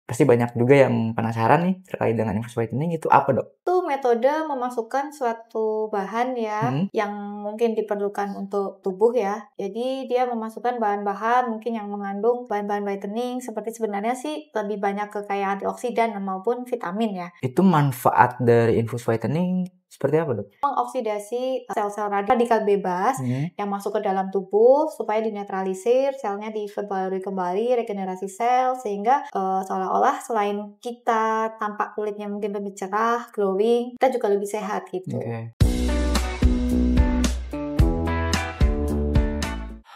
Pasti banyak juga yang penasaran nih terkait dengan infus whitening itu apa, Dok? Itu metode memasukkan suatu bahan ya, yang mungkin diperlukan untuk tubuh ya. Jadi dia memasukkan bahan-bahan mungkin yang mengandung bahan-bahan whitening, seperti sebenarnya sih lebih banyak ke kayak antioksidan maupun vitamin ya. Itu manfaat dari infus whitening seperti apa, Dok? Mengoksidasi sel-sel radikal bebas yang masuk ke dalam tubuh supaya dinetralisir, selnya diperbarui kembali, regenerasi sel, sehingga seolah-olah selain kita tampak kulitnya mungkin lebih cerah, glowing, kita juga lebih sehat gitu.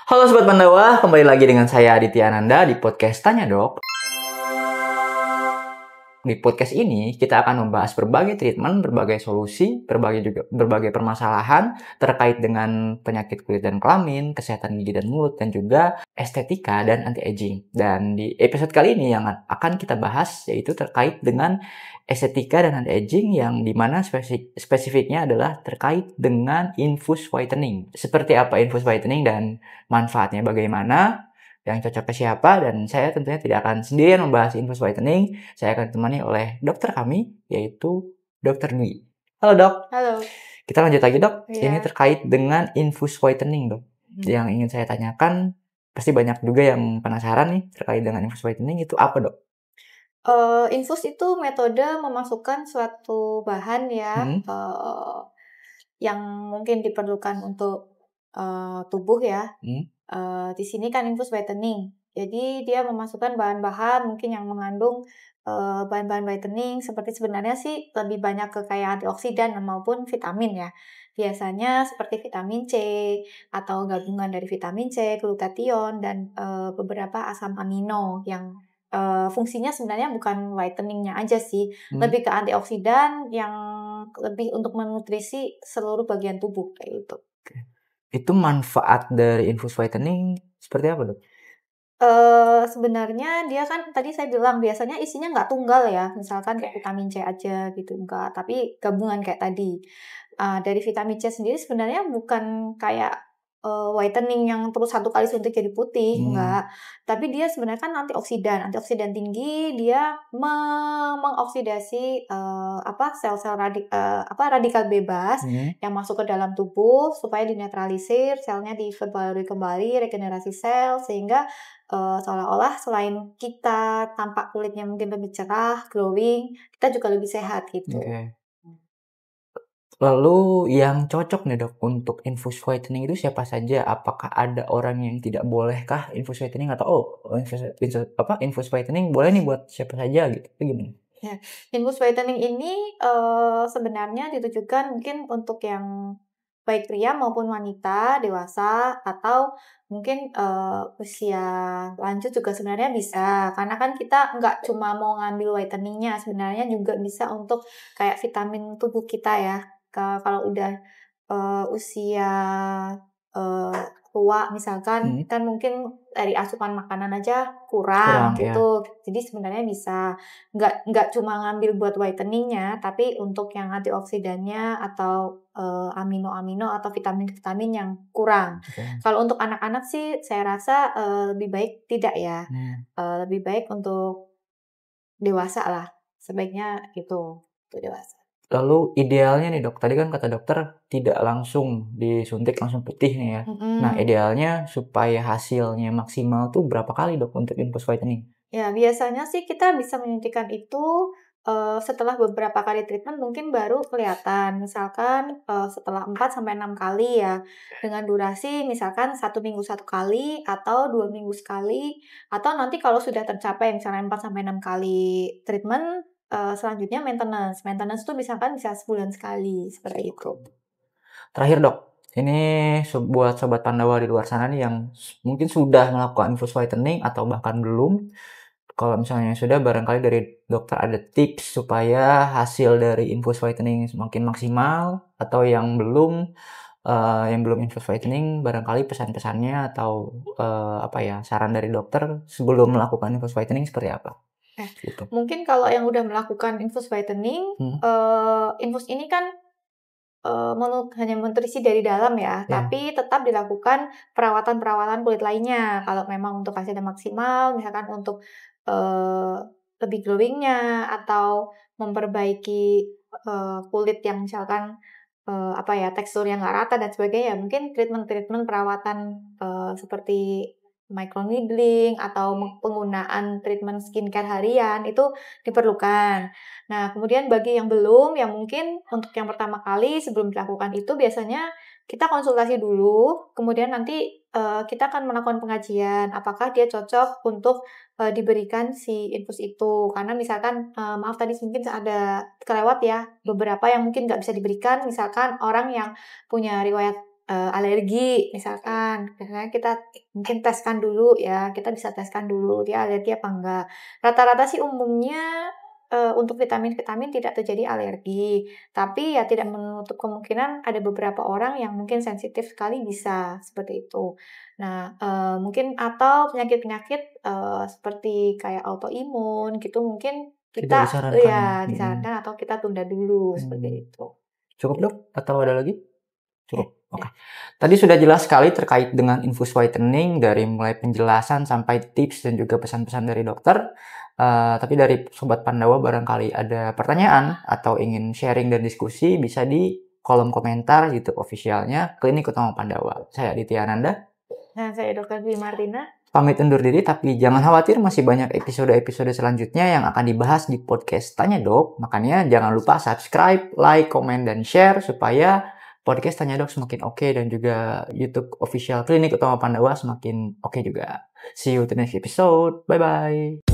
Halo Sobat Pandawa, kembali lagi dengan saya Aditya Ananda di podcast Tanya Dok. Di podcast ini kita akan membahas berbagai treatment, berbagai solusi, berbagai permasalahan terkait dengan penyakit kulit dan kelamin, kesehatan gigi dan mulut, dan juga estetika dan anti-aging. Dan di episode kali ini yang akan kita bahas yaitu terkait dengan estetika dan anti-aging, yang dimana spesifiknya adalah terkait dengan infus whitening. Seperti apa infus whitening dan manfaatnya bagaimana, yang cocok ke siapa, dan saya tentunya tidak akan sendirian membahas infus whitening. Saya akan ditemani oleh dokter kami, yaitu Dr. Dwi. Halo Dok. Halo. Kita lanjut lagi Dok. Iya. Ini terkait dengan infus whitening Dok. Yang ingin saya tanyakan, pasti banyak juga yang penasaran nih terkait dengan infus whitening itu apa Dok? Infus itu metode memasukkan suatu bahan ya, yang mungkin diperlukan untuk tubuh ya. Di sini kan infus whitening. Jadi dia memasukkan bahan-bahan mungkin yang mengandung bahan-bahan whitening, seperti sebenarnya sih lebih banyak ke kayak antioksidan maupun vitamin ya. Biasanya seperti vitamin C atau gabungan dari vitamin C, glutathione, dan beberapa asam amino yang fungsinya sebenarnya bukan whiteningnya aja sih, lebih ke antioksidan yang lebih untuk menutrisi seluruh bagian tubuh kayak gitu. Itu manfaat dari infus whitening seperti apa Dok? Sebenarnya dia kan tadi saya bilang biasanya isinya nggak tunggal ya, misalkan kayak vitamin C aja gitu, enggak, tapi gabungan kayak tadi. Dari vitamin C sendiri sebenarnya bukan kayak whitening yang terus satu kali suntik jadi putih, enggak. Tapi dia sebenarnya kan antioksidan. Antioksidan tinggi, dia mengoksidasi sel-sel radikal bebas yang masuk ke dalam tubuh supaya dinetralisir, selnya diperbarui kembali, regenerasi sel, sehingga seolah-olah selain kita tampak kulitnya mungkin lebih cerah, glowing, kita juga lebih sehat gitu. Lalu yang cocok nih Dok untuk infus whitening itu siapa saja? Apakah ada orang yang tidak bolehkah infus whitening, atau infus whitening boleh nih buat siapa saja gitu? Itu gimana? Ya, infus whitening ini sebenarnya ditujukan mungkin untuk yang baik pria maupun wanita, dewasa, atau mungkin usia lanjut juga sebenarnya bisa. Karena kan kita nggak cuma mau ngambil whiteningnya, sebenarnya juga bisa untuk kayak vitamin tubuh kita ya. Kalau udah usia tua misalkan, kan mungkin dari asupan makanan aja kurang gitu. Ya. Jadi sebenarnya bisa nggak cuma ngambil buat whiteningnya, tapi untuk yang antioksidannya atau amino-amino atau vitamin-vitamin yang kurang. Kalau untuk anak-anak sih saya rasa lebih baik tidak ya. Lebih baik untuk dewasa lah. Sebaiknya gitu, untuk dewasa. Lalu idealnya nih Dok, tadi kan kata dokter tidak langsung disuntik langsung putih nih ya. Nah idealnya supaya hasilnya maksimal tuh berapa kali Dok untuk infus whitening? Ya, biasanya sih kita bisa menyuntikkan itu setelah beberapa kali treatment mungkin baru kelihatan. Misalkan setelah 4-6 kali ya, dengan durasi misalkan 1 minggu 1 kali atau 2 minggu sekali, atau nanti kalau sudah tercapai misalnya 4-6 kali treatment, selanjutnya maintenance. Maintenance itu misalkan bisa sebulan sekali, seperti itu. Terakhir Dok, ini buat Sobat Pandawa di luar sana nih yang mungkin sudah melakukan infus whitening atau bahkan belum. Kalau misalnya sudah, barangkali dari dokter ada tips supaya hasil dari infus whitening semakin maksimal, atau yang belum infus whitening, barangkali pesan-pesannya atau saran dari dokter sebelum melakukan infus whitening seperti apa? Gitu. Mungkin kalau yang udah melakukan infus whitening, infus ini kan hanya nutrisi dari dalam ya, tapi tetap dilakukan perawatan kulit lainnya. Kalau memang untuk hasilnya maksimal, misalkan untuk lebih glowingnya atau memperbaiki kulit yang misalkan tekstur yang nggak rata dan sebagainya. Mungkin treatment perawatan seperti microneedling atau penggunaan treatment skincare harian itu diperlukan. Nah, kemudian bagi yang belum, yang mungkin untuk yang pertama kali sebelum dilakukan itu biasanya kita konsultasi dulu, kemudian nanti kita akan melakukan pengajian apakah dia cocok untuk diberikan si infus itu. Karena misalkan maaf tadi mungkin ada kelewat ya, beberapa yang mungkin nggak bisa diberikan, misalkan orang yang punya riwayat alergi misalkan, biasanya kita mungkin teskan dulu ya, kita bisa teskan dulu dia alergi apa enggak. Rata-rata sih umumnya untuk vitamin-vitamin tidak terjadi alergi, tapi ya tidak menutup kemungkinan ada beberapa orang yang mungkin sensitif sekali bisa, seperti itu. Nah, mungkin atau penyakit-penyakit seperti kayak autoimun gitu mungkin Tidak kita disarankan. disarankan atau kita tunda dulu seperti itu. Cukup dok? Atau ada lagi? Cukup. Oke. Tadi sudah jelas sekali terkait dengan infus whitening dari mulai penjelasan sampai tips dan juga pesan-pesan dari dokter. Tapi dari Sobat Pandawa barangkali ada pertanyaan atau ingin sharing dan diskusi bisa di kolom komentar YouTube officialnya Klinik Utama Pandawa. Saya Aditya Ananda. Nah, saya Dr. Dwi Martina. Pamit undur diri, tapi jangan khawatir masih banyak episode-episode selanjutnya yang akan dibahas di podcast Tanya Dok. Makanya jangan lupa subscribe, like, komen, dan share supaya podcast Tanya Dok semakin oke dan juga YouTube official Klinik Utama Pandawa semakin oke juga. See you the next episode. Bye-bye.